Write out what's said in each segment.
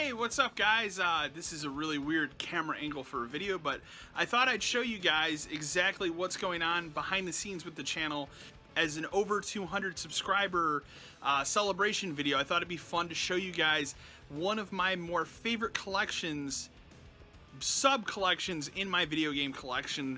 Hey, what's up guys? This is a really weird camera angle for a video, but I thought I'd show you guys exactly what's going on behind the scenes with the channel. As an over 200 subscriber celebration video, I thought it'd be fun to show you guys one of my more favorite collections, sub-collections in my video game collection.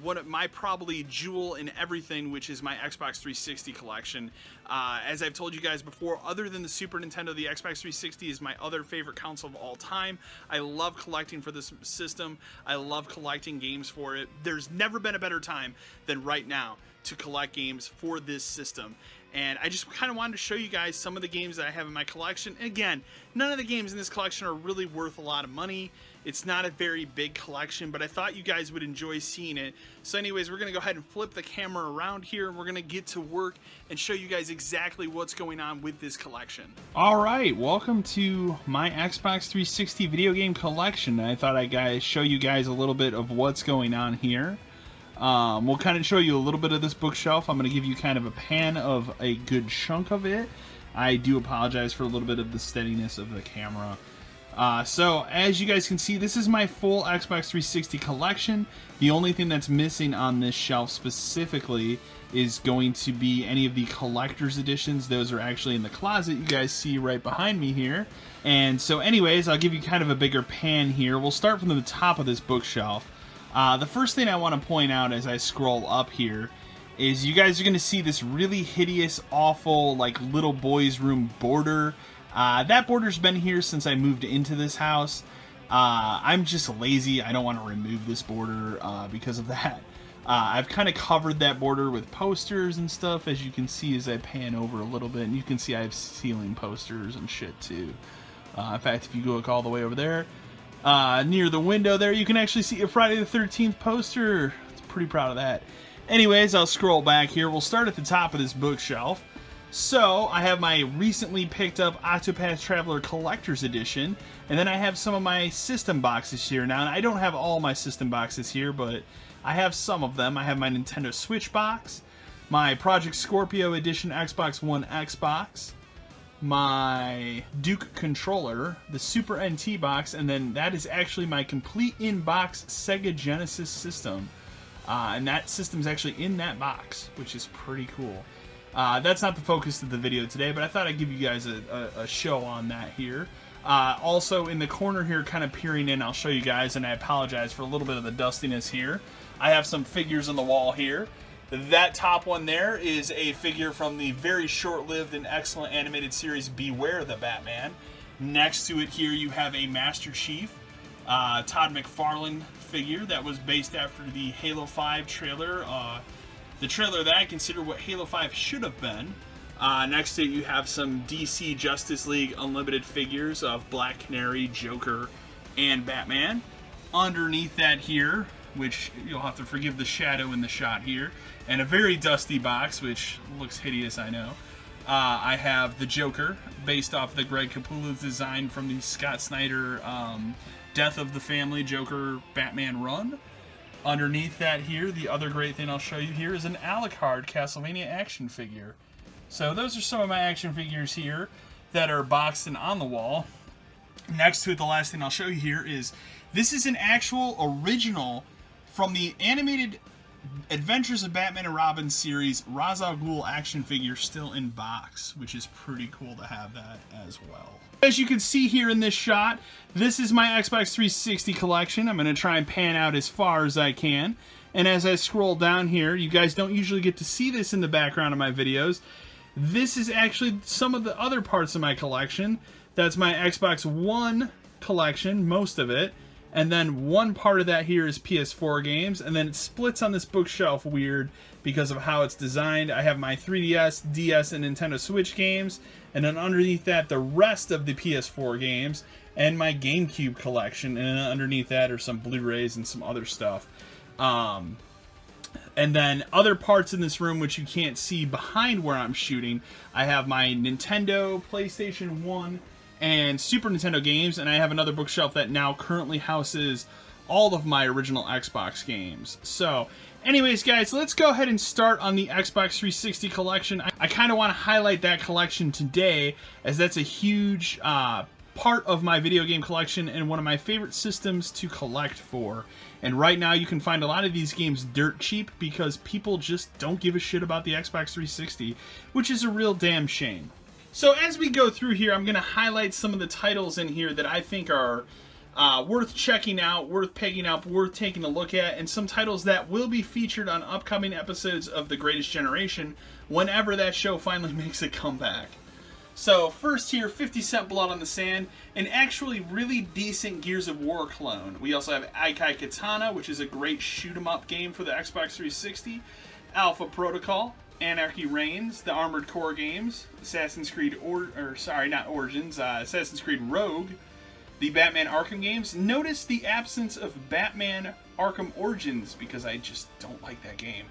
One of my probably jewel in everything, which is my Xbox 360 collection. As I've told you guys before, other than the Super Nintendo, the Xbox 360 is my other favorite console of all time. I love collecting for this system. I love collecting games for it. There's never been a better time than right now to collect games for this system. And I just kind of wanted to show you guys some of the games that I have in my collection. And again, none of the games in this collection are really worth a lot of money. It's not a very big collection, but I thought you guys would enjoy seeing it. So anyways, we're going to go ahead and flip the camera around here, and we're going to get to work and show you guys exactly what's going on with this collection. Alright, welcome to my Xbox 360 video game collection. I thought I'd show you guys a little bit of what's going on here. We'll kind of show you a little bit of this bookshelf. I'm going to give you kind of a pan of a good chunk of it. I do apologize for a little bit of the steadiness of the camera. So as you guys can see, this is my full Xbox 360 collection. The only thing that's missing on this shelf specifically is going to be any of the collector's editions. Those are actually in the closet you guys see right behind me here. And so anyways, I'll give you kind of a bigger pan here. We'll start from the top of this bookshelf. The first thing I want to point out as I scroll up here is you guys are going to see this really hideous, awful, like little boy's room border. That border's been here since I moved into this house. I'm just lazy. I don't want to remove this border because of that. I've kind of covered that border with posters and stuff, as you can see as I pan over a little bit. And you can see I have ceiling posters and shit too. In fact, if you go all the way over there, near the window there, you can actually see a Friday the 13th poster. I'm pretty proud of that. Anyways, I'll scroll back here. We'll start at the top of this bookshelf. So, I have my recently picked up Octopath Traveler Collector's Edition, and then I have some of my system boxes here. Now, I don't have all my system boxes here, but I have some of them. I have my Nintendo Switch box, my Project Scorpio Edition Xbox One X box, my Duke controller, the Super NT box, and then that is actually my complete in-box Sega Genesis system. And that system's actually in that box, which is pretty cool. That's not the focus of the video today, but I thought I'd give you guys a show on that here. Also, in the corner here, kind of peering in, I'll show you guys, and I apologize for a little bit of the dustiness here. I have some figures on the wall here. That top one there is a figure from the very short-lived and excellent animated series Beware the Batman. Next to it here, you have a Master Chief, Todd McFarlane figure that was based after the Halo 5 trailer. The trailer that I consider what Halo 5 should have been. Next to it, you have some DC Justice League Unlimited figures of Black Canary, Joker, and Batman. Underneath that here, which you'll have to forgive the shadow in the shot here, and a very dusty box, which looks hideous, I know. I have the Joker, based off the Greg Capullo's design from the Scott Snyder Death of the Family Joker Batman run. Underneath that here, the other great thing I'll show you here is an Alucard Castlevania action figure. So those are some of my action figures here that are boxed and on the wall. Next to it, the last thing I'll show you here is, this is an actual original from the animated Adventures of Batman and Robin series Ra's al Ghul action figure still in box, which is pretty cool to have that as well. As you can see here in this shot, this is my Xbox 360 collection. I'm going to try and pan out as far as I can. And as I scroll down here, you guys don't usually get to see this in the background of my videos. This is actually some of the other parts of my collection. That's my Xbox One collection, most of it. And then one part of that here is PS4 games, and then it splits on this bookshelf weird because of how it's designed. I have my 3DS, DS, and Nintendo Switch games, and then underneath that, the rest of the PS4 games, and my GameCube collection, and then underneath that are some Blu-rays and some other stuff. And then other parts in this room which you can't see behind where I'm shooting, I have my Nintendo, PlayStation 1, and Super Nintendo games, and I have another bookshelf that now currently houses all of my original Xbox games. So, anyways guys, let's go ahead and start on the Xbox 360 collection. I kind of want to highlight that collection today, as that's a huge part of my video game collection and one of my favorite systems to collect for. And right now you can find a lot of these games dirt cheap because people just don't give a shit about the Xbox 360, which is a real damn shame. So as we go through here, I'm going to highlight some of the titles in here that I think are worth checking out, worth picking up, worth taking a look at, and some titles that will be featured on upcoming episodes of The Greatest Generation whenever that show finally makes a comeback. So first here, 50 Cent Blood on the Sand, an actually really decent Gears of War clone. We also have Aikai Katana, which is a great shoot-'em-up game for the Xbox 360, Alpha Protocol, Anarchy Reigns, the Armored Core games, Assassin's Creed Assassin's Creed Rogue, the Batman Arkham games. Notice the absence of Batman Arkham Origins because I just don't like that game.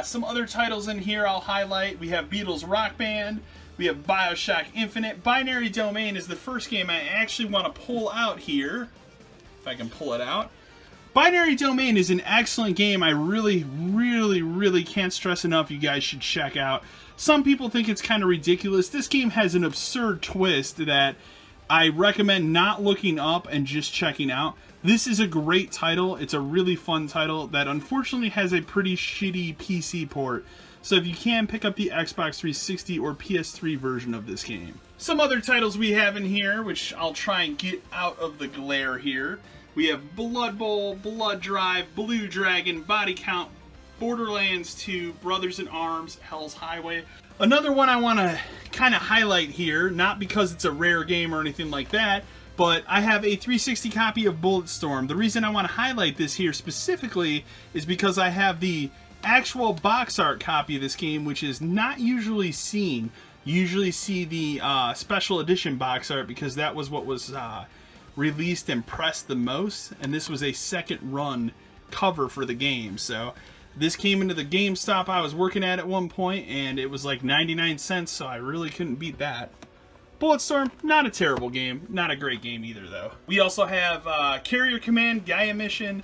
Some other titles in here I'll highlight. We have Beatles Rock Band. We have BioShock Infinite. Binary Domain is the first game I actually want to pull out here. If I can pull it out. Binary Domain is an excellent game. I really can't stress enough you guys should check out. Some people think it's kind of ridiculous. This game has an absurd twist that I recommend not looking up and just checking out. This is a great title. It's a really fun title that unfortunately has a pretty shitty PC port. So if you can, pick up the Xbox 360 or PS3 version of this game. Some other titles we have in here, which I'll try and get out of the glare here. We have Blood Bowl, Blood Drive, Blue Dragon, Body Count, Borderlands 2, Brothers in Arms, Hell's Highway. Another one I want to kind of highlight here, not because it's a rare game or anything like that, but I have a 360 copy of Bulletstorm. The reason I want to highlight this here specifically is because I have the actual box art copy of this game, which is not usually seen. You usually see the special edition box art because that was what was released and pressed the most, and this was a second run cover for the game. So this came into the GameStop I was working at one point, and it was like 99 cents, so I really couldn't beat that. Bulletstorm, not a terrible game. Not a great game either, though. We also have Carrier Command, Gaia Mission,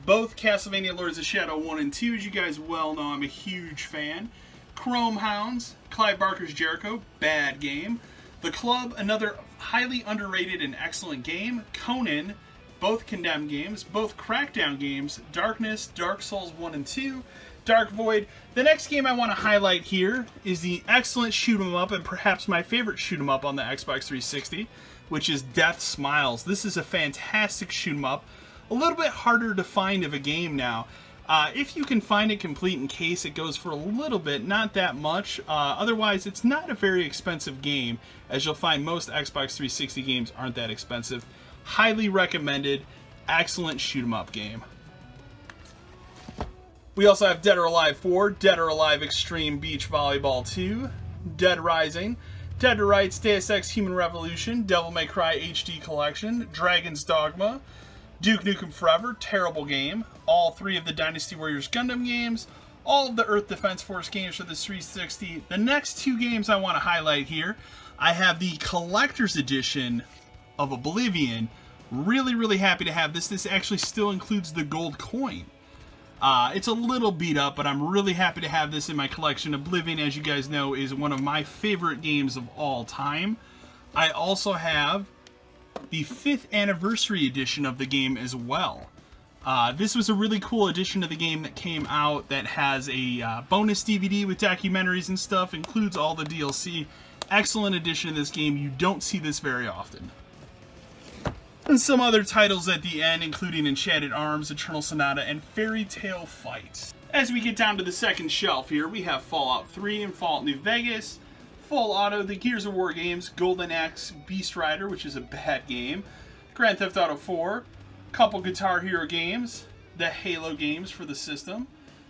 both Castlevania Lords of Shadow 1 and 2. As you guys well know, I'm a huge fan. Chrome Hounds, Clive Barker's Jericho, bad game. The Club, another highly underrated and excellent game. Conan, both Condemned games, both Crackdown games. Darkness, Dark Souls 1 and 2. Dark Void. The next game I want to highlight here is the excellent shoot-'em-up and perhaps my favorite shoot-'em-up on the Xbox 360, which is Death Smiles. This is a fantastic shoot-'em-up. A little bit harder to find of a game now. If you can find it complete in case, it goes for a little bit, not that much. Otherwise, it's not a very expensive game, as you'll find most Xbox 360 games aren't that expensive. Highly recommended. Excellent shoot-'em-up game. We also have Dead or Alive 4, Dead or Alive Extreme Beach Volleyball 2, Dead Rising, Dead to Rights, Deus Ex Human Revolution, Devil May Cry HD Collection, Dragon's Dogma, Duke Nukem Forever, terrible game, all three of the Dynasty Warriors Gundam games, all of the Earth Defense Force games for the 360. The next two games I want to highlight here, I have the Collector's Edition of Oblivion. Really happy to have this. This actually still includes the gold coin. It's a little beat up, but I'm really happy to have this in my collection. Oblivion, as you guys know, is one of my favorite games of all time. I also have the 5th anniversary edition of the game as well. This was a really cool edition of the game that came out that has a bonus DVD with documentaries and stuff, includes all the DLC. Excellent edition of this game. You don't see this very often. And some other titles at the end, including Enchanted Arms, Eternal Sonata, and Fairy Tail Fights. As we get down to the second shelf here, we have Fallout 3 and Fallout New Vegas, Full Auto, the Gears of War games, Golden Axe, Beast Rider, which is a bad game, Grand Theft Auto 4, couple Guitar Hero games, the Halo games for the system,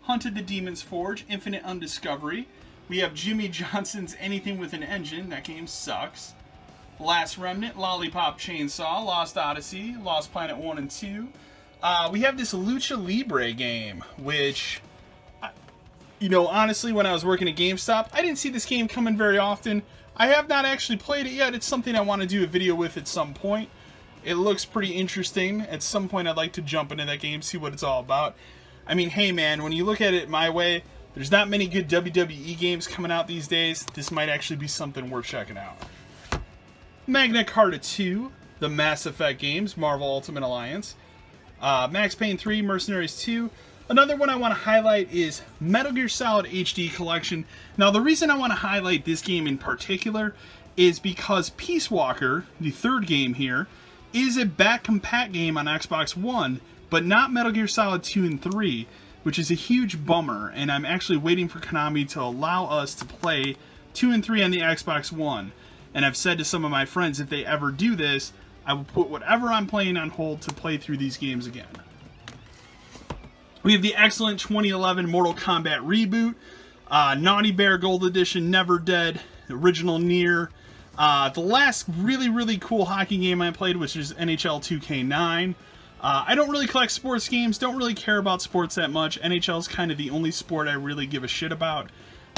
Hunted the Demon's Forge, Infinite Undiscovery. We have Jimmy Johnson's Anything with an Engine, that game sucks. Last Remnant, Lollipop Chainsaw, Lost Odyssey, Lost Planet 1 and 2. We have this Lucha Libre game, which, you know, honestly, when I was working at GameStop, I didn't see this game coming very often. I have not actually played it yet. It's something I want to do a video with at some point. It looks pretty interesting. At some point, I'd like to jump into that game, see what it's all about. I mean, hey man, when you look at it my way, there's not many good WWE games coming out these days. This might actually be something worth checking out. Magna Carta 2, the Mass Effect games, Marvel Ultimate Alliance, Max Payne 3, Mercenaries 2. Another one I want to highlight is Metal Gear Solid HD Collection. Now, the reason I want to highlight this game in particular is because Peace Walker, the third game here, is a back-compat game on Xbox One, but not Metal Gear Solid 2 and 3, which is a huge bummer, and I'm actually waiting for Konami to allow us to play 2 and 3 on the Xbox One. And I've said to some of my friends, if they ever do this, I will put whatever I'm playing on hold to play through these games again. We have the excellent 2011 Mortal Kombat reboot, Naughty Bear Gold Edition, Never Dead, original Nier. The last really cool hockey game I played, which is NHL 2K9. I don't really collect sports games, don't really care about sports that much. NHL is kind of the only sport I really give a shit about,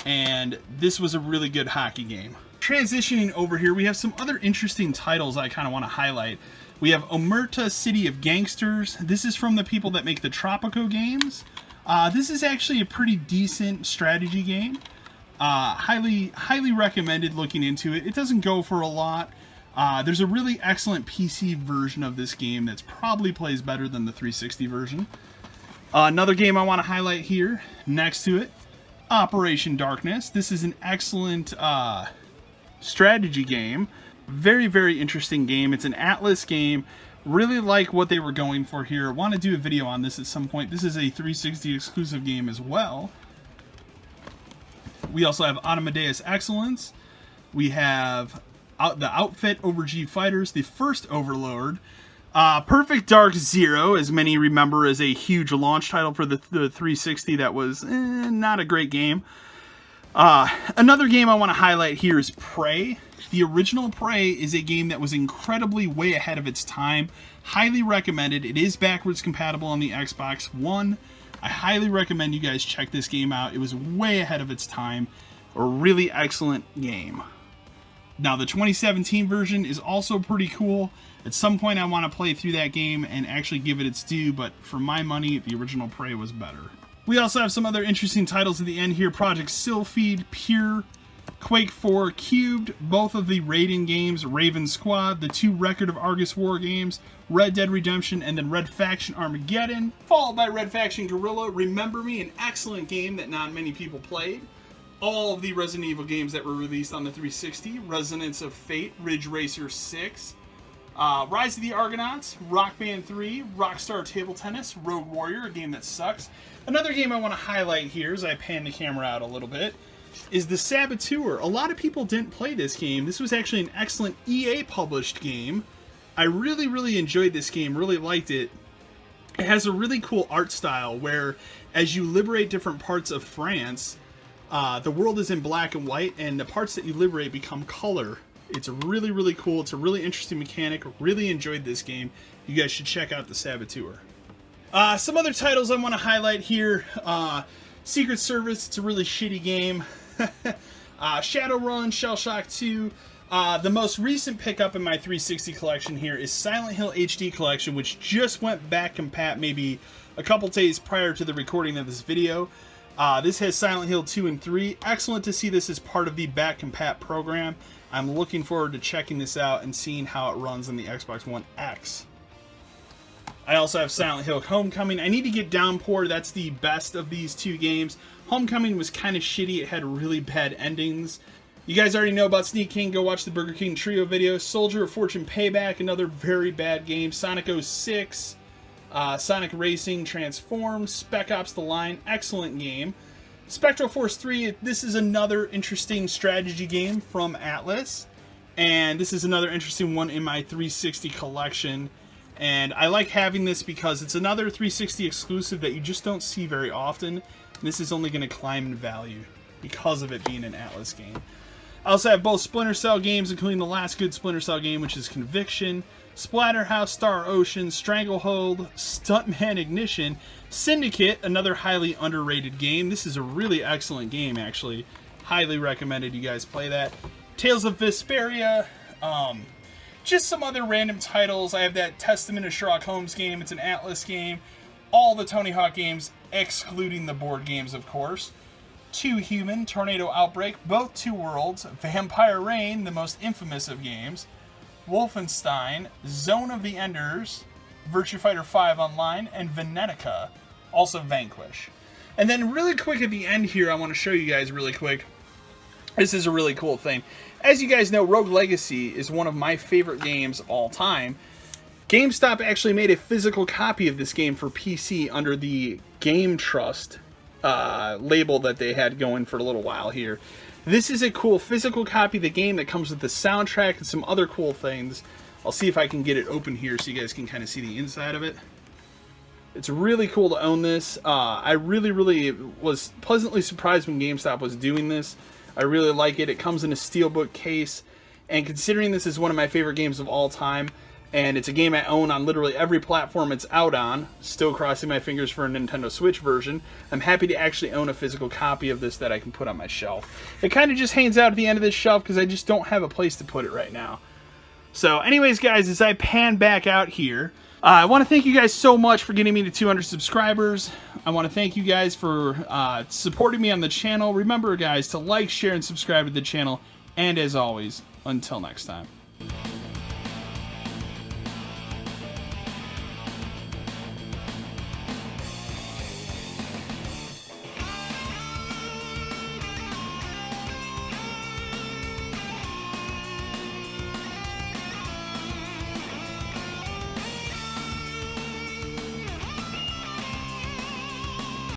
and this was a really good hockey game. Transitioning over here, we have some other interesting titles I kind of want to highlight. We have Omerta City of Gangsters. This is from the people that make the Tropico games. This is actually a pretty decent strategy game. Highly recommended looking into it. It doesn't go for a lot. There's a really excellent PC version of this game that's probably plays better than the 360 version. Another game I want to highlight here, next to it, Operation Darkness. This is an excellent strategy game. Very interesting game. It's an Atlas game. Really like what they were going for here. Want to do a video on this at some point. This is a 360 exclusive game as well. We also have Amadeus Excellence. We have the Outfit Over G Fighters, the first Overlord. Perfect Dark Zero, as many remember, is a huge launch title for the 360 that was not a great game. Another game I want to highlight here is Prey. The original Prey is a game that was incredibly way ahead of its time. Highly recommended. It is backwards compatible on the Xbox One. I highly recommend you guys check this game out. It was way ahead of its time. A really excellent game. Now, the 2017 version is also pretty cool. At some point, I want to play through that game and actually give it its due, but for my money, the original Prey was better. We also have some other interesting titles at the end here. Project Sylphied, Pure, Quake 4, Cubed, both of the Raiden games, Raven Squad, the 2 Record of Argus War games, Red Dead Redemption, and then Red Faction Armageddon, followed by Red Faction Guerrilla, Remember Me, an excellent game that not many people played. All of the Resident Evil games that were released on the 360, Resonance of Fate, Ridge Racer 6, Rise of the Argonauts, Rock Band 3, Rockstar Table Tennis, Rogue Warrior, a game that sucks. Another game I want to highlight here, as I pan the camera out a little bit, is The Saboteur. A lot of people didn't play this game. This was actually an excellent EA-published game. I really enjoyed this game, really liked it. It has a really cool art style where, as you liberate different parts of France, the world is in black and white, and the parts that you liberate become color. It's really cool. It's a really interesting mechanic. Really enjoyed this game. You guys should check out The Saboteur. Some other titles I want to highlight here. Secret Service, it's a really shitty game. Shadowrun, Shell Shock 2. The most recent pickup in my 360 collection here is Silent Hill HD Collection, which just went back compat maybe a couple days prior to the recording of this video. This has Silent Hill 2 and 3. Excellent to see this as part of the back compat program. I'm looking forward to checking this out and seeing how it runs on the Xbox One X. I also have Silent Hill Homecoming. I need to get Downpour. That's the best of these two games. Homecoming was kind of shitty. It had really bad endings. You guys already know about Sneak King. Go watch the Burger King Trio video. Soldier of Fortune Payback, another very bad game. Sonic 06, Sonic Racing Transformed, Spec Ops The Line, excellent game. Spectral Force 3, this is another interesting strategy game from Atlas. And this is another interesting one in my 360 collection. And I like having this because it's another 360 exclusive that you just don't see very often. And this is only going to climb in value because of it being an Atlas game. I also have both Splinter Cell games, including the last good Splinter Cell game, which is Conviction, Splatterhouse, Star Ocean, Stranglehold, Stuntman Ignition, Syndicate, another highly underrated game. This is a really excellent game, actually. Highly recommended you guys play that. Tales of Vesperia, just some other random titles. I have that Testament of Sherlock Holmes game. It's an Atlas game. All the Tony Hawk games, excluding the board games, of course. 2 Human, Tornado Outbreak, both 2 Worlds, Vampire Reign, the most infamous of games, Wolfenstein, Zone of the Enders, Virtua Fighter 5 Online, and Venetica, also Vanquish. And then really quick at the end here, I want to show you guys really quick. This is a really cool thing. As you guys know, Rogue Legacy is one of my favorite games of all time. GameStop actually made a physical copy of this game for PC under the Game Trust label that they had going for a little while here. This is a cool physical copy of the game that comes with the soundtrack and some other cool things. I'll see if I can get it open here so you guys can kind of see the inside of it. It's really cool to own this. I really was pleasantly surprised when GameStop was doing this. I really like it. It comes in a steelbook case, and considering this is one of my favorite games of all time, and it's a game I own on literally every platform it's out on, still crossing my fingers for a Nintendo Switch version, I'm happy to actually own a physical copy of this that I can put on my shelf. It kind of just hangs out at the end of this shelf because I just don't have a place to put it right now. So anyways, guys, as I pan back out here, I want to thank you guys so much for getting me to 200 subscribers. I want to thank you guys for supporting me on the channel. Remember, guys, to like, share, and subscribe to the channel. And as always, until next time.